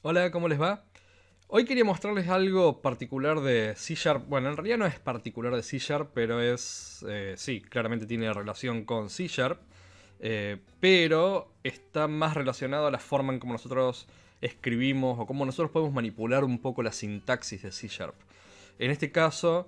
Hola, ¿cómo les va? Hoy quería mostrarles algo particular de C Sharp. Bueno, en realidad no es particular de C Sharp, pero sí, claramente tiene relación con C Sharp. Pero está más relacionado a la forma en cómo nosotros escribimos o cómo nosotros podemos manipular un poco la sintaxis de C Sharp. En este caso,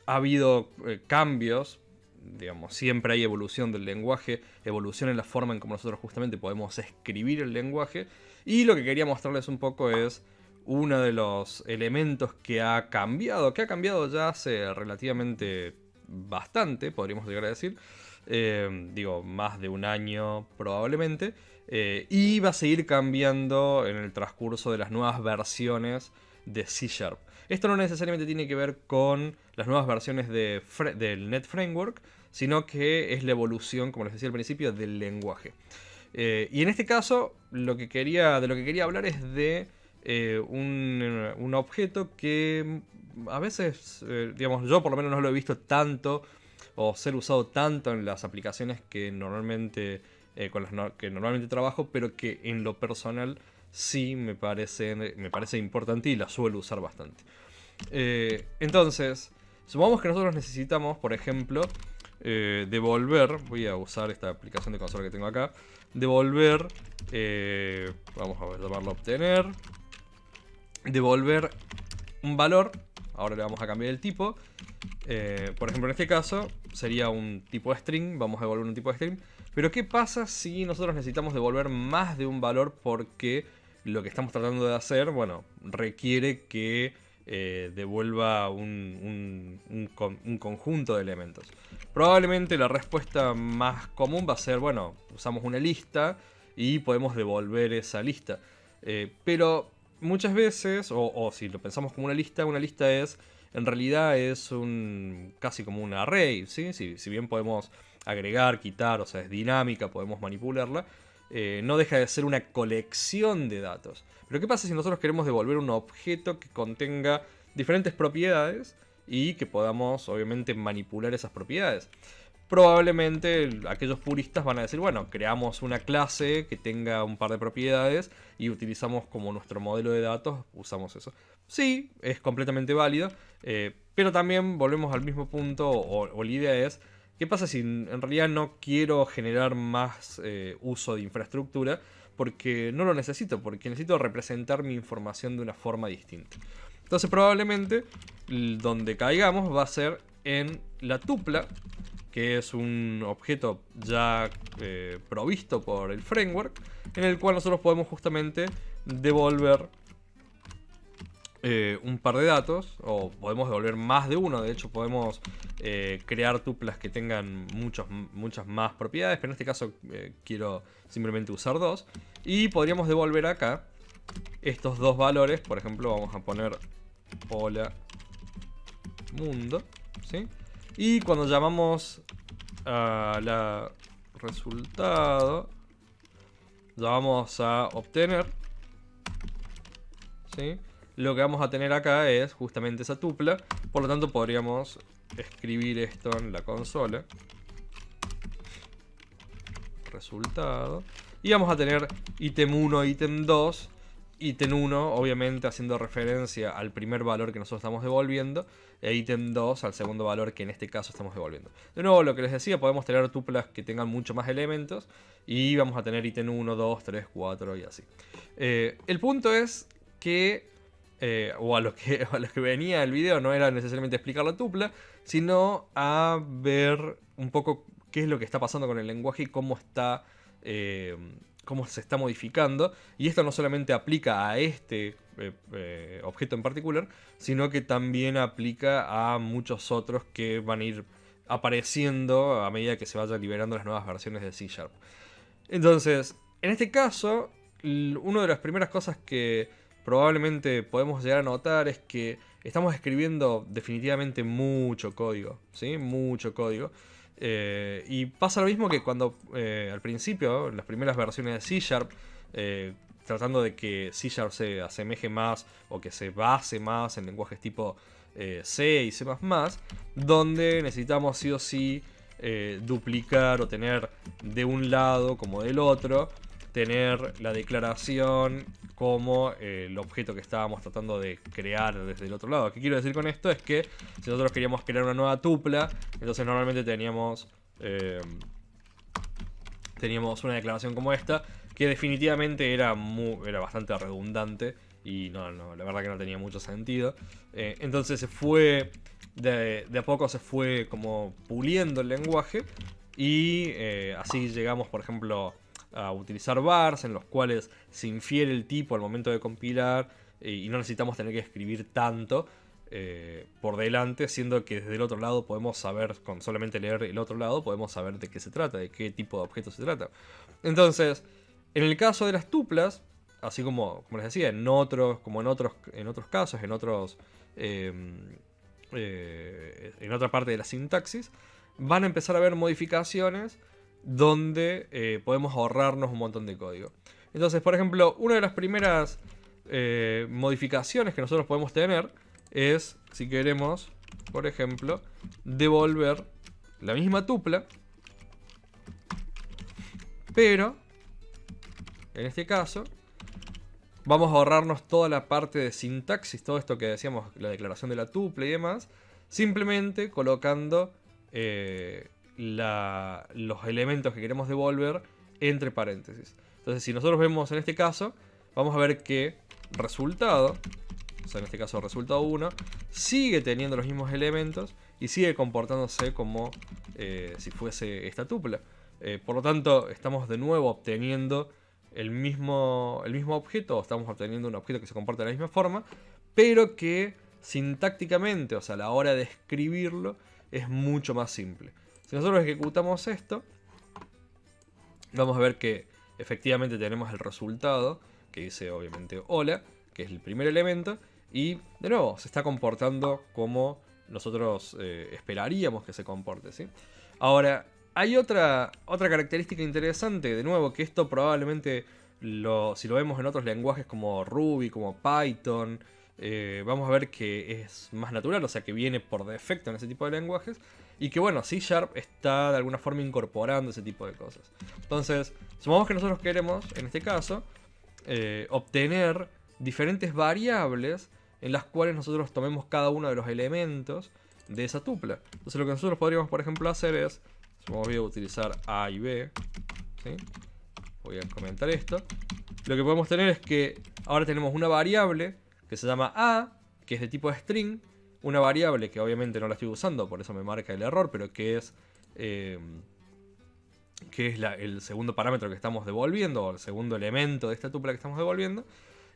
ha habido cambios. Digamos, siempre hay evolución del lenguaje, evolución en la forma en cómo nosotros justamente podemos escribir el lenguaje. Y lo que quería mostrarles un poco es uno de los elementos que ha cambiado ya hace relativamente bastante, podríamos llegar a decir. Digo, más de un año probablemente. Y va a seguir cambiando en el transcurso de las nuevas versiones de C Sharp. Esto no necesariamente tiene que ver con las nuevas versiones del Net Framework, sino que es la evolución, como les decía al principio, del lenguaje. Y en este caso, de lo que quería hablar es de un objeto que a veces, digamos, yo por lo menos no lo he visto tanto o ser usado tanto en las aplicaciones que normalmente, que normalmente trabajo, pero que en lo personal sí me parece importante y la suelo usar bastante. Entonces, supongamos que nosotros necesitamos, por ejemplo, devolver, voy a usar esta aplicación de consola que tengo acá, devolver, vamos a llamarlo obtener, devolver un valor, ahora le vamos a cambiar el tipo, por ejemplo en este caso sería un tipo de string, vamos a devolver un tipo de string, pero ¿qué pasa si nosotros necesitamos devolver más de un valor porque lo que estamos tratando de hacer, bueno, requiere que devuelva un conjunto de elementos? Probablemente la respuesta más común va a ser, bueno, usamos una lista y podemos devolver esa lista. Pero muchas veces, o si lo pensamos como una lista en realidad es casi como un array, ¿sí? Si bien podemos agregar, quitar, o sea, es dinámica, podemos manipularla, no deja de ser una colección de datos. Pero ¿qué pasa si nosotros queremos devolver un objeto que contenga diferentes propiedades y que podamos, obviamente, manipular esas propiedades? Probablemente aquellos puristas van a decir, bueno, creamos una clase que tenga un par de propiedades y utilizamos como nuestro modelo de datos, usamos eso. Sí, es completamente válido, pero también volvemos al mismo punto, o la idea es, ¿qué pasa si en realidad no quiero generar más uso de infraestructura? Porque no lo necesito, porque necesito representar mi información de una forma distinta. Entonces probablemente donde caigamos va a ser en la tupla, que es un objeto ya provisto por el framework, en el cual nosotros podemos justamente devolver un par de datos, o podemos devolver más de uno. De hecho podemos crear tuplas que tengan muchas más propiedades, pero en este caso quiero simplemente usar dos. Y podríamos devolver acá estos dos valores. Por ejemplo, vamos a poner hola mundo, ¿sí? Y cuando llamamos a la resultado, ya vamos a obtener, ¿sí? Lo que vamos a tener acá es justamente esa tupla. Por lo tanto podríamos escribir esto en la consola, resultado, y vamos a tener ítem 1, ítem 2. Ítem 1 obviamente haciendo referencia al primer valor que nosotros estamos devolviendo, e ítem 2 al segundo valor que en este caso estamos devolviendo. De nuevo, lo que les decía, podemos tener tuplas que tengan mucho más elementos y vamos a tener ítem 1, 2, 3, 4 y así. El punto es que, o a lo que venía el video, no era necesariamente explicar la tupla, sino a ver un poco qué es lo que está pasando con el lenguaje y cómo se está modificando. Y esto no solamente aplica a este objeto en particular, sino que también aplica a muchos otros que van a ir apareciendo a medida que se vayan liberando las nuevas versiones de C Sharp. Entonces, en este caso, una de las primeras cosas que probablemente podemos llegar a notar es que estamos escribiendo definitivamente mucho código, ¿sí? Mucho código. Y pasa lo mismo que cuando al principio, en las primeras versiones de C Sharp, tratando de que C Sharp se asemeje más o que se base más en lenguajes tipo C y C++, donde necesitamos sí o sí duplicar o tener de un lado como del otro tener la declaración como el objeto que estábamos tratando de crear desde el otro lado. ¿Qué quiero decir con esto? Es que si nosotros queríamos crear una nueva tupla, entonces normalmente teníamos una declaración como esta, que definitivamente era bastante redundante y la verdad que no tenía mucho sentido. Entonces de a poco se fue como puliendo el lenguaje y así llegamos, por ejemplo, a utilizar vars en los cuales se infiere el tipo al momento de compilar y no necesitamos tener que escribir tanto por delante, siendo que desde el otro lado podemos saber, con solamente leer el otro lado, podemos saber de qué se trata, de qué tipo de objeto se trata. Entonces, en el caso de las tuplas, así como les decía, en otros casos, en otra parte de la sintaxis, van a empezar a haber modificaciones donde podemos ahorrarnos un montón de código. Entonces, por ejemplo, una de las primeras modificaciones que nosotros podemos tener es, si queremos, por ejemplo, devolver la misma tupla, pero en este caso vamos a ahorrarnos toda la parte de sintaxis, todo esto que decíamos, la declaración de la tupla y demás, simplemente colocando los elementos que queremos devolver entre paréntesis. Entonces, si nosotros vemos en este caso, vamos a ver que resultado, o sea, en este caso resultado 1, sigue teniendo los mismos elementos y sigue comportándose como si fuese esta tupla. Por lo tanto, estamos de nuevo obteniendo el mismo objeto, o estamos obteniendo un objeto que se comporta de la misma forma, pero que sintácticamente, o sea, a la hora de escribirlo, es mucho más simple. Si nosotros ejecutamos esto, vamos a ver que efectivamente tenemos el resultado, que dice obviamente hola, que es el primer elemento, y de nuevo se está comportando como nosotros esperaríamos que se comporte, ¿sí? Ahora, hay otra característica interesante, de nuevo, que esto probablemente, si lo vemos en otros lenguajes como Ruby, como Python, vamos a ver que es más natural, o sea que viene por defecto en ese tipo de lenguajes, y que bueno, C# está de alguna forma incorporando ese tipo de cosas. Entonces, supongamos que nosotros queremos, en este caso, obtener diferentes variables en las cuales nosotros tomemos cada uno de los elementos de esa tupla. Entonces lo que nosotros podríamos, por ejemplo, hacer es, voy a utilizar A y B, ¿sí? Voy a comentar esto. Lo que podemos tener es que ahora tenemos una variable que se llama A, que es de tipo string, una variable que obviamente no la estoy usando, por eso me marca el error, pero que es el segundo parámetro que estamos devolviendo, o el segundo elemento de esta tupla que estamos devolviendo.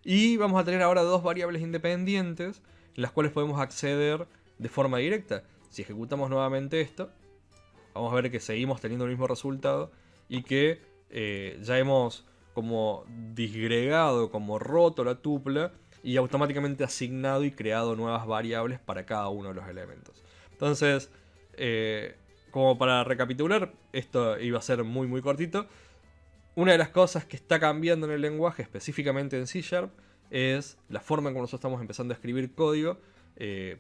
Y vamos a tener ahora dos variables independientes en las cuales podemos acceder de forma directa. Si ejecutamos nuevamente esto, vamos a ver que seguimos teniendo el mismo resultado y que ya hemos como disgregado, como roto la tupla y automáticamente asignado y creado nuevas variables para cada uno de los elementos. Entonces, como para recapitular, esto iba a ser muy muy cortito. Una de las cosas que está cambiando en el lenguaje, específicamente en C#, es la forma en cómo nosotros estamos empezando a escribir código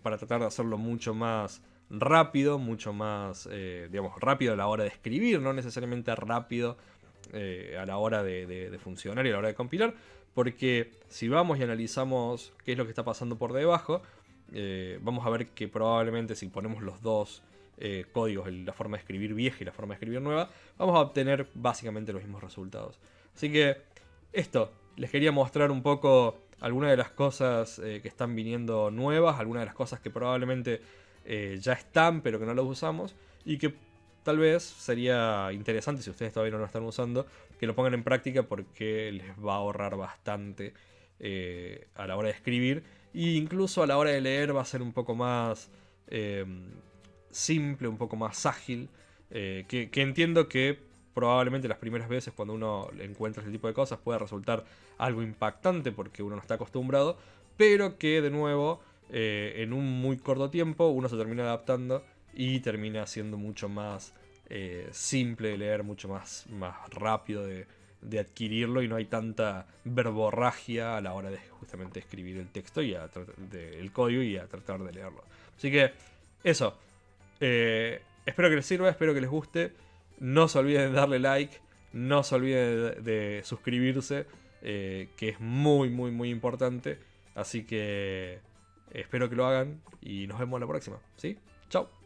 para tratar de hacerlo mucho más rápido, mucho más, digamos, rápido a la hora de escribir, no necesariamente rápido a la hora de funcionar y a la hora de compilar, porque si vamos y analizamos qué es lo que está pasando por debajo, vamos a ver que probablemente si ponemos los dos códigos, la forma de escribir vieja y la forma de escribir nueva, vamos a obtener básicamente los mismos resultados. Así que esto, les quería mostrar un poco algunas de las cosas que están viniendo nuevas, algunas de las cosas que probablemente ya están pero que no las usamos y que tal vez sería interesante, si ustedes todavía no lo están usando, que lo pongan en práctica porque les va a ahorrar bastante a la hora de escribir, e incluso a la hora de leer va a ser un poco más simple, un poco más ágil, que entiendo que probablemente las primeras veces cuando uno encuentra este tipo de cosas puede resultar algo impactante porque uno no está acostumbrado, pero que de nuevo en un muy corto tiempo uno se termina adaptando y termina siendo mucho más simple de leer, mucho más rápido de adquirirlo, y no hay tanta verborragia a la hora de justamente escribir el texto y el código y a tratar de leerlo. Así que eso, espero que les sirva, espero que les guste. No se olviden de darle like, No se olviden de suscribirse, que es muy, muy, muy importante. Así que espero que lo hagan y nos vemos la próxima, ¿sí? Chao.